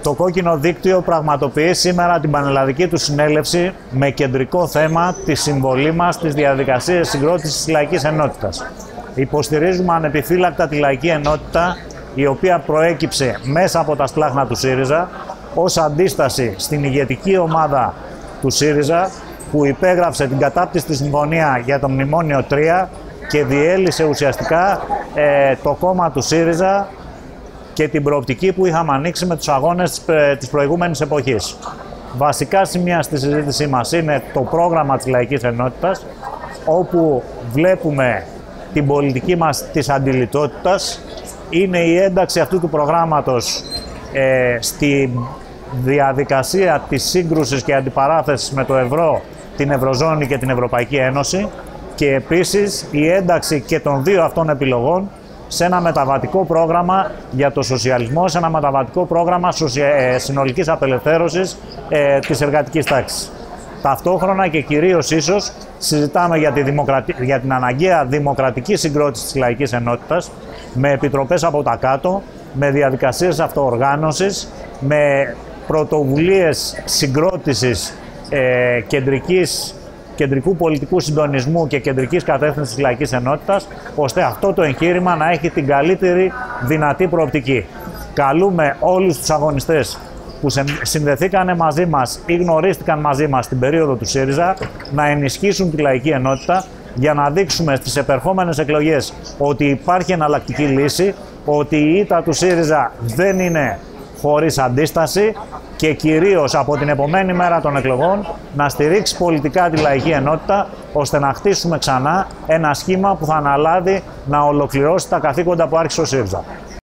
Το Κόκκινο Δίκτυο πραγματοποιεί σήμερα την πανελλαδική του συνέλευση με κεντρικό θέμα τη συμβολή μας στις διαδικασίες συγκρότησης της λαϊκής ενότητας. Υποστηρίζουμε ανεπιφύλακτα τη λαϊκή ενότητα, η οποία προέκυψε μέσα από τα σπλάχνα του ΣΥΡΙΖΑ ως αντίσταση στην ηγετική ομάδα του ΣΥΡΙΖΑ, που υπέγραψε την κατάπτυστη συμφωνία για το Μνημόνιο 3 και διέλυσε ουσιαστικά το κόμμα του ΣΥΡΙΖΑ και την προοπτική που είχαμε ανοίξει με τους αγώνες της προηγούμενης εποχής. Βασικά σημεία στη συζήτησή μας είναι το πρόγραμμα της λαϊκής ενότητας, όπου βλέπουμε την πολιτική μας της αντιλητότητας. Είναι η ένταξη αυτού του προγράμματος στη διαδικασία της σύγκρουσης και αντιπαράθεσης με το ευρώ, την Ευρωζώνη και την Ευρωπαϊκή Ένωση, και επίσης η ένταξη και των δύο αυτών επιλογών σε ένα μεταβατικό πρόγραμμα για το σοσιαλισμό, σε ένα μεταβατικό πρόγραμμα συνολικής απελευθέρωσης της εργατικής τάξης. Ταυτόχρονα και κυρίως ίσως συζητάμε για την αναγκαία δημοκρατική συγκρότηση της λαϊκής ενότητας, με επιτροπές από τα κάτω, με διαδικασίες αυτοοργάνωσης, με πρωτοβουλίες συγκρότησης κεντρικού πολιτικού συντονισμού και κεντρικής κατεύθυνσης της λαϊκής ενότητας, ώστε αυτό το εγχείρημα να έχει την καλύτερη δυνατή προοπτική. Καλούμε όλους τους αγωνιστές που συνδεθήκαν μαζί μας ή γνωρίστηκαν μαζί μας στην περίοδο του ΣΥΡΙΖΑ να ενισχύσουν τη λαϊκή ενότητα, για να δείξουμε στις επερχόμενες εκλογές ότι υπάρχει εναλλακτική λύση, ότι η ήττα του ΣΥΡΙΖΑ δεν είναι χωρίς αντίσταση, και κυρίως από την επομένη μέρα των εκλογών να στηρίξει πολιτικά τη λαϊκή ενότητα, ώστε να χτίσουμε ξανά ένα σχήμα που θα αναλάβει να ολοκληρώσει τα καθήκοντα που άρχισε ο ΣΥΡΙΖΑ.